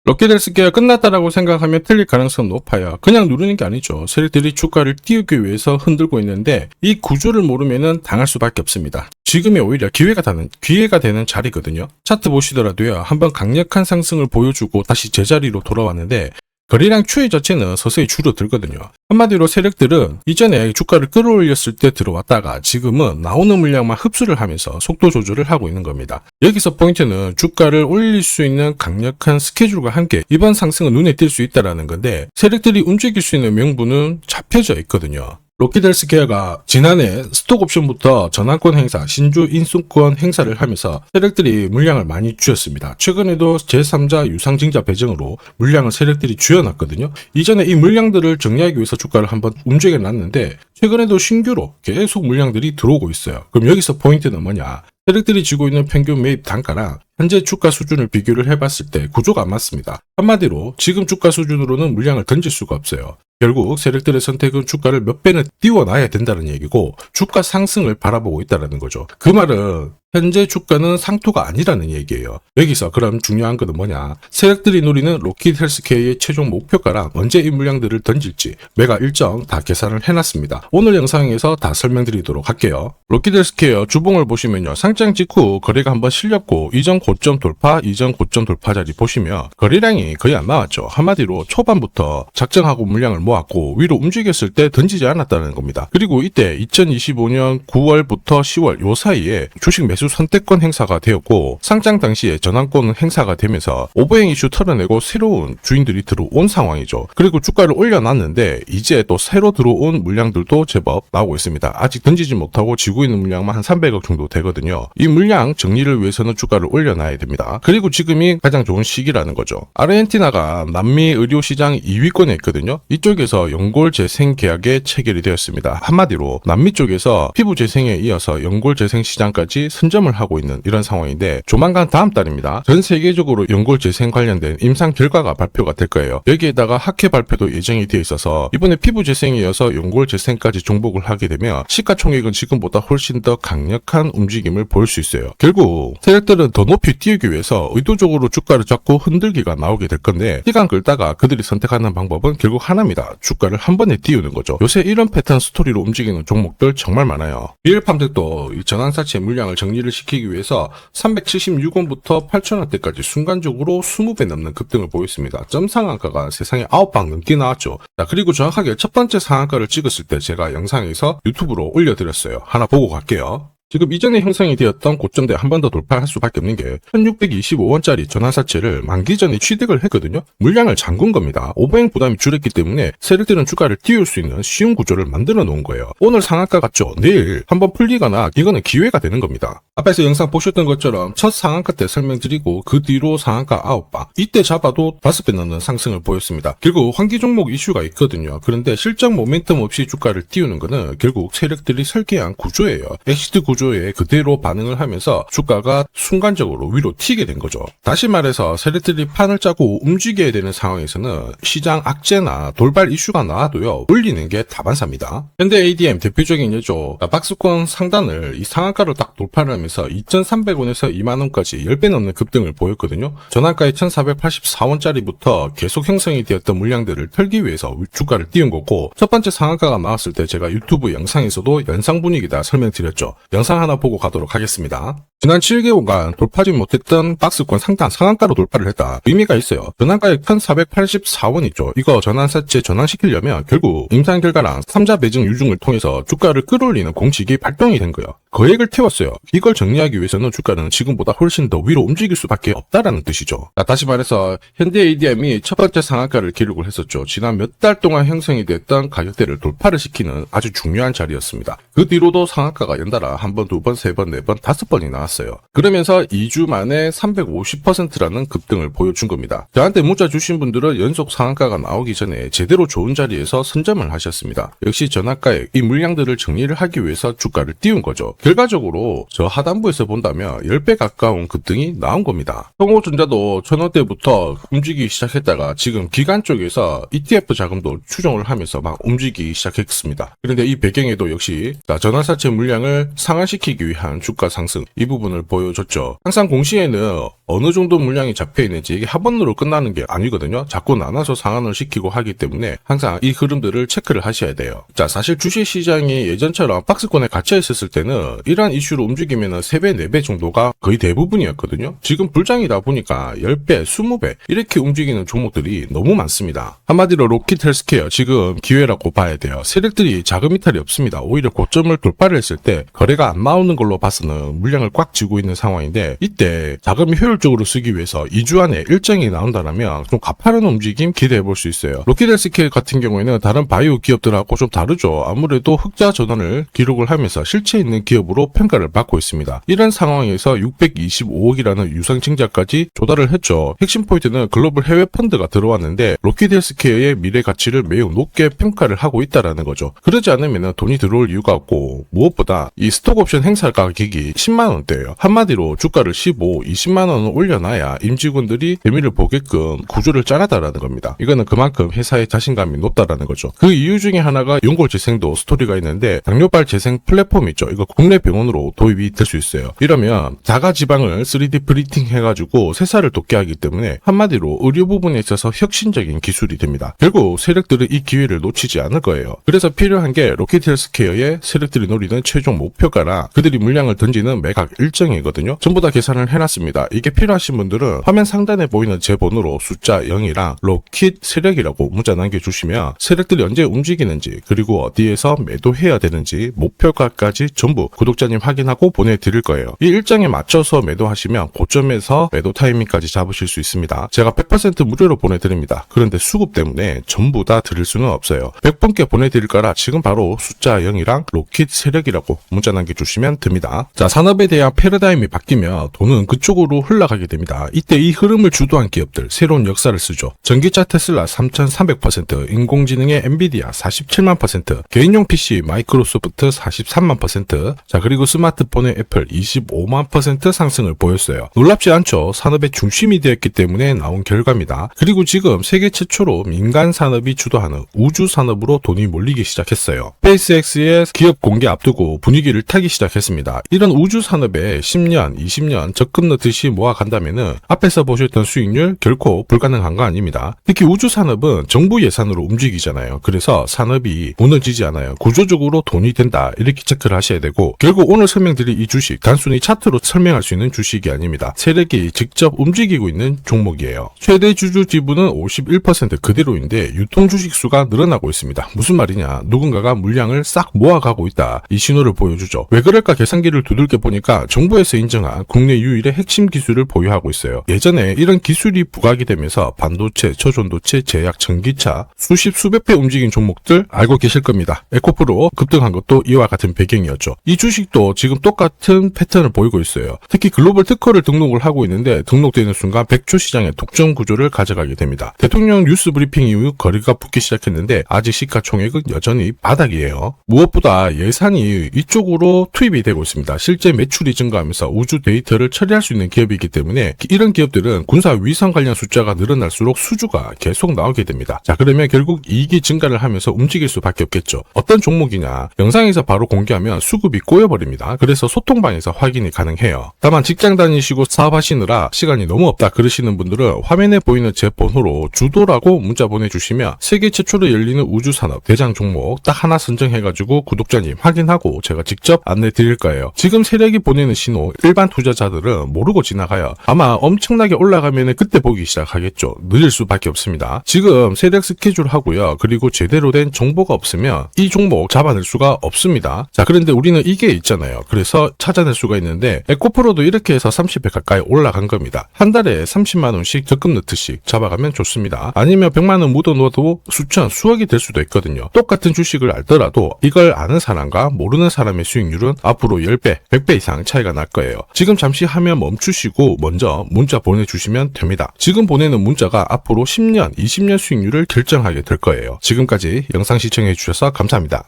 럭키델스케어 끝났다라고 생각하면 틀릴 가능성은 높아요. 그냥 누르는 게 아니죠. 세력들이 주가를 띄우기 위해서 흔들고 있는데 이 구조를 모르면은 당할 수밖에 없습니다. 지금이 오히려 기회가 되는 자리거든요. 차트 보시더라도요. 한번 강력한 상승을 보여주고 다시 제자리로 돌아왔는데 거래량 추이 자체는 서서히 줄어들거든요. 한마디로 세력들은 이전에 주가를 끌어올렸을 때 들어왔다가 지금은 나오는 물량만 흡수를 하면서 속도 조절을 하고 있는 겁니다. 여기서 포인트는 주가를 올릴 수 있는 강력한 스케줄과 함께 이번 상승은 눈에 띌 수 있다는 건데 세력들이 움직일 수 있는 명분은 잡혀져 있거든요. 럭키델스케어가 지난해 스톡옵션부터 전환권 행사, 신주 인수권 행사를 하면서 세력들이 물량을 많이 쥐었습니다. 최근에도 제3자 유상증자 배정으로 물량을 세력들이 쥐어놨거든요. 이전에 이 물량들을 정리하기 위해서 주가를 한번 움직여놨는데 최근에도 신규로 계속 물량들이 들어오고 있어요. 그럼 여기서 포인트는 뭐냐? 세력들이 쥐고 있는 평균 매입 단가랑 현재 주가 수준을 비교를 해봤을 때 구조가 안 맞습니다. 한마디로 지금 주가 수준으로는 물량을 던질 수가 없어요. 결국 세력들의 선택은 주가를 몇 배는 띄워놔야 된다는 얘기고 주가 상승을 바라보고 있다는 거죠. 그 말은 현재 주가는 상토가 아니라는 얘기예요. 여기서 그럼 중요한 것은 뭐냐? 세력들이 노리는 럭키드헬스케어의 최종 목표가랑 언제 이 물량들을 던질지 매가 일정 다 계산을 해놨습니다. 오늘 영상에서 다 설명드리도록 할게요. 럭키드헬스케어 주봉을 보시면요. 상장 직후 거래가 한번 실렸고 이전 고점 돌파, 이전 고점 돌파 자리 보시면 거래량이 거의 안 나왔죠. 한마디로 초반부터 작정하고 물량을 모았고 위로 움직였을 때 던지지 않았다는 겁니다. 그리고 이때 2025년 9월부터 10월 요 사이에 주식 매수 선택권 행사가 되었고 상장 당시에 전환권 행사가 되면서 오버행 이슈 털어내고 새로운 주인들이 들어온 상황이죠. 그리고 주가를 올려놨는데 이제 또 새로 들어온 물량들도 제법 나오고 있습니다. 아직 던지지 못하고 지고 있는 물량만 한 300억 정도 되거든요. 이 물량 정리를 위해서는 주가를 올려놔야 됩니다. 그리고 지금이 가장 좋은 시기라는 거죠. 아르헨티나가 남미 의료시장 2위권에 있거든요. 이쪽에서 연골 재생 계약에 체결이 되었습니다. 한마디로 남미 쪽에서 피부 재생에 이어서 연골 재생 시장까지 선점을 하고 있는 이런 상황인데 조만간 다음 달입니다. 전 세계적으로 연골 재생 관련된 임상 결과가 발표가 될 거예요. 여기에다가 학회 발표도 예정이 되어 있어서 이번에 피부 재생에 이어서 연골 재생까지 종복을 하게 되면 시가총액은 지금보다 훨씬 더 강력한 움직임을 보일 수 있어요. 결국 세력들은 더 높이 띄우기 위해서 의도적으로 주가를 잡고 흔들기가 나오게 될 건데 시간 끌다가 그들이 선택하는 방법은 결국 하나입니다. 주가를 한 번에 띄우는 거죠. 요새 이런 패턴 스토리로 움직이는 종목들 정말 많아요. 비엘팜들도 이 전환사채 물량을 정리를 시키기 위해서 376원부터 8,000원대까지 순간적으로 20배 넘는 급등을 보였습니다. 점 상한가가 세상에 9방 넘게 나왔죠. 자, 그리고 정확하게 첫 번째 상한가를 찍었을 때 제가 영상에서 유튜브로 올려드렸어요. 하나 보고 갈게요. 지금 이전에 형성이 되었던 고점대 한 번 더 돌파할 수밖에 없는 게 1625원짜리 전환사채를 만기 전에 취득을 했거든요. 물량을 잠근 겁니다. 오버행 부담이 줄었기 때문에 세력들은 주가를 띄울 수 있는 쉬운 구조를 만들어 놓은 거예요. 오늘 상한가 같죠? 내일 한번 풀리거나 이거는 기회가 되는 겁니다. 앞에서 영상 보셨던 것처럼 첫 상한가 때 설명드리고 그 뒤로 상한가 9방 이때 잡아도 5배 넘는 상승을 보였습니다. 결국 환기 종목 이슈가 있거든요. 그런데 실적 모멘텀 없이 주가를 띄우는 거는 결국 세력들이 설계한 구조예요. 엑시트 구조에 그대로 반응을 하면서 주가가 순간적으로 위로 튀게 된 거죠. 다시 말해서 세력들이 판을 짜고 움직여야 되는 상황에서는 시장 악재나 돌발 이슈가 나와도요 올리는 게 다반사입니다. 현대 ADM 대표적인 예죠. 박스권 상단을 이 상한가로 딱 돌파를 하면서 2,300원에서 2만원까지 10배 넘는 급등을 보였거든요. 전환가의 1,484원짜리부터 계속 형성이 되었던 물량들을 털기 위해서 주가를 띄운 거고 첫 번째 상한가가 나왔을 때 제가 유튜브 영상에서도 연상 분위기다 설명드렸죠. 영상 하나 보고 가도록 하겠습니다. 지난 7개월간 돌파하지 못했던 박스권 상단 상한가로 돌파를 했다. 의미가 있어요. 전환가액 1,484원이죠. 이거 전환사채 전환시키려면 결국 임상 결과랑 3자 배정 유중을 통해서 주가를 끌어올리는 공식이 발동이 된 거예요. 거액을 태웠어요. 이걸 정리하기 위해서는 주가는 지금보다 훨씬 더 위로 움직일 수밖에 없다라는 뜻이죠. 자, 다시 말해서 현대 ADM이 첫 번째 상한가를 기록을 했었죠. 지난 몇 달 동안 형성이 됐던 가격대를 돌파를 시키는 아주 중요한 자리였습니다. 그 뒤로도 상한가가 연달아 한 번, 두 번, 세 번, 네 번, 5번이 나왔어요. 그러면서 2주 만에 350%라는 급등을 보여준 겁니다. 저한테 문자 주신 분들은 연속 상한가가 나오기 전에 제대로 좋은 자리에서 선점을 하셨습니다. 역시 전환가에 이 물량들을 정리를 하기 위해서 주가를 띄운 거죠. 결과적으로 저 하단부에서 본다면 10배 가까운 급등이 나온 겁니다. 성호전자도 1000원대부터 움직이기 시작했다가 지금 기관 쪽에서 ETF 자금도 추정을 하면서 막 움직이기 시작했습니다. 그런데 이 배경에도 역시 전환사채 물량을 상환시키기 위한 주가 상승 이 부분을 보여줬죠. 항상 공시에는 어느 정도 물량이 잡혀 있는지 이게 한 번으로 끝나는 게 아니거든요. 자꾸 나눠서 상환을 시키고 하기 때문에 항상 이 흐름들을 체크를 하셔야 돼요. 자, 사실 주식시장이 예전처럼 박스권에 갇혀 있었을 때는 이러한 이슈로 움직이면 3배, 4배 정도가 거의 대부분이었거든요. 지금 불장이다 보니까 10배, 20배 이렇게 움직이는 종목들이 너무 많습니다. 한마디로 로킷 헬스케어 지금 기회라고 봐야 돼요. 세력들이 자금 이탈이 없습니다. 오히려 고점을 돌파를 했을 때 거래가 안 나오는 걸로 봐서는 물량을 꽉 쥐고 있는 상황인데 이때 자금이 효율적으로 쓰기 위해서 2주 안에 일정이 나온다면 좀 가파른 움직임 기대해 볼 수 있어요. 로킷 헬스케어 같은 경우에는 다른 바이오 기업들하고 좀 다르죠. 아무래도 흑자 전환을 기록을 하면서 실체 있는 기업으로 평가를 받고 있습니다. 이런 상황에서 625억이라는 유상증자까지 조달을 했죠. 핵심 포인트는 글로벌 해외 펀드가 들어왔는데 로킷 헬스케어의 미래 가치를 매우 높게 평가를 하고 있다라는 거죠. 그러지 않으면 돈이 들어올 이유가 없고 무엇보다 이 스톡옵션 행사 가격이 10만원대예요. 한마디로 주가를 15, 20만원을 올려놔야 임직원들이 재미를 보게끔 구조를 짜놨다라는 겁니다. 이거는 그만큼 회사의 자신감이 높다라는 거죠. 그 이유 중에 하나가 연골재생도 스토리가 있는데 당뇨발 재생 플랫폼 있죠. 이거 국내 병원으로 도입이 될 수 있어요. 이러면 자가지방을 3D 프린팅 해가지고 세살을 돋게 하기 때문에 한마디로 의료 부분에 있어서 혁신적인 기술이 됩니다. 결국 세력들은 이 기회를 놓치지 않을 거예요. 그래서 필요한 게 로킷 헬스케어의 세력들이 노리는 최종 목표가랑 그들이 물량을 던지는 매각 일정이거든요. 전부 다 계산을 해놨습니다. 이게 필요하신 분들은 화면 상단에 보이는 제 번호로 숫자 0이랑 로킷 세력이라고 문자 남겨주시면 세력들이 언제 움직이는지 그리고 어디에서 매도해야 되는지 목표가까지 전부 구독자님 확인하고 보내드릴 거예요. 이 일정에 맞춰서 매도하시면 고점에서 매도 타이밍까지 잡으실 수 있습니다. 제가 100% 무료로 보내드립니다. 그런데 수급 때문에 전부 다 드릴 수는 없어요. 100분께 보내드릴 거라 지금 바로 숫자 0이랑 로킷 세력이라고 문자 남겨주시면 됩니다. 자, 산업에 대한 패러다임이 바뀌면 돈은 그쪽으로 흘러가게 됩니다. 이때 이 흐름을 주도한 기업들 새로운 역사를 쓰죠. 전기차 테슬라 3300%, 인공지능의 엔비디아 47만%, 개인용 PC 마이크로소프트 43만%, 자 그리고 스마트폰의 애플 25만% 상승을 보였어요. 놀랍지 않죠? 산업의 중심이 되었기 때문에 나온 결과입니다. 그리고 지금 세계 최초로 민간 산업이 주도하는 우주 산업으로 돈이 몰리기 시작했어요. 스페이스X의 기업 공개 앞두고 분위기를 타기 시작했습니다. 이런 우주 산업에 10년, 20년 적금 넣듯이 모아간다면은 앞에서 보셨던 수익률 결코 불가능한 거 아닙니다. 특히 우주 산업은 정부 예산으로 움직이잖아요. 그래서 산업이 무너지지 않아요. 구조적으로 돈이 된다 이렇게 체크를 하셔야 되고 결국 오늘 설명드릴 이 주식 단순히 차트로 설명할 수 있는 주식이 아닙니다. 세력이 직접 움직이고 있는 종목이에요. 최대 주주 지분은 51% 그대로인데 유통 주식 수가 늘어나고 있습니다. 무슨 말이냐? 누군가가 물량을 싹 모아가고 있다. 이 신호를 보여주죠. 왜 그럴까 계산기를 두들겨 보니까 정부에서 인정한 국내 유일의 핵심 기술을 보유하고 있어요. 예전에 이런 기술이 부각이 되면서 반도체, 저전도체, 제약, 전기차 수십 수백 배 움직인 종목들 알고 계실 겁니다. 에코프로 급등한 것도 이와 같은 배경이었죠. 이 주식도 지금 똑같은 패턴을 보이고 있어요. 특히 글로벌 특허를 등록을 하고 있는데 등록되는 순간 백조 시장의 독점 구조를 가져가게 됩니다. 대통령 뉴스 브리핑 이후 거래가 붙기 시작했는데 아직 시가총액은 여전히 바닥이에요. 무엇보다 예산이 이쪽으로 투입이 되고 있습니다. 실제 매출이 증가하면서 우주 데이터를 처리할 수 있는 기업이기 때문에 이런 기업들은 군사 위성 관련 숫자가 늘어날수록 수주가 계속 나오게 됩니다. 자, 그러면 결국 이익이 증가를 하면서 움직일 수밖에 없겠죠. 어떤 종목이냐? 영상에서 바로 공개하면 수급이 꼬여버립니다. 그래서 소통방에서 확인이 가능해요. 다만 직장 다니시고 사업하시느라 시간이 너무 없다 그러시는 분들은 화면에 보이는 제 번호로 주도라고 문자 보내주시면 세계 최초로 열리는 우주산업 대장 종목 딱 하나 선정해가지고 구독자님 확인하고 제가 직접 안내 드릴 거예요. 지금 세력이 보내는 신호 일반 투자자들은 모르고 지나가요. 아마 엄청나게 올라가면 그때 보기 시작하겠죠. 늦을 수밖에 없습니다. 지금 세력 스케줄 하고요. 그리고 제대로 된 정보가 없으면 이 종목 잡아낼 수가 없습니다. 자, 그런데 우리는 이게 있잖아요. 그래서 찾아낼 수가 있는데 에코프로도 이렇게 해서 30배 가까이 올라간 겁니다. 한 달에 30만원씩 적금 넣듯이 잡아가면 좋습니다. 아니면 100만원 묻어놓아도 수천, 수억이 될 수도 있거든요. 똑같은 주식을 알더라도 이걸 아는 사람과 모르는 사람의 수익률은 앞으로 10배, 100배 이상 차이가 날 거예요. 지금 잠시 화면 멈추시고 먼저 문자 보내주시면 됩니다. 지금 보내는 문자가 앞으로 10년, 20년 수익률을 결정하게 될 거예요. 지금까지 영상 시청해주셔서 감사합니다.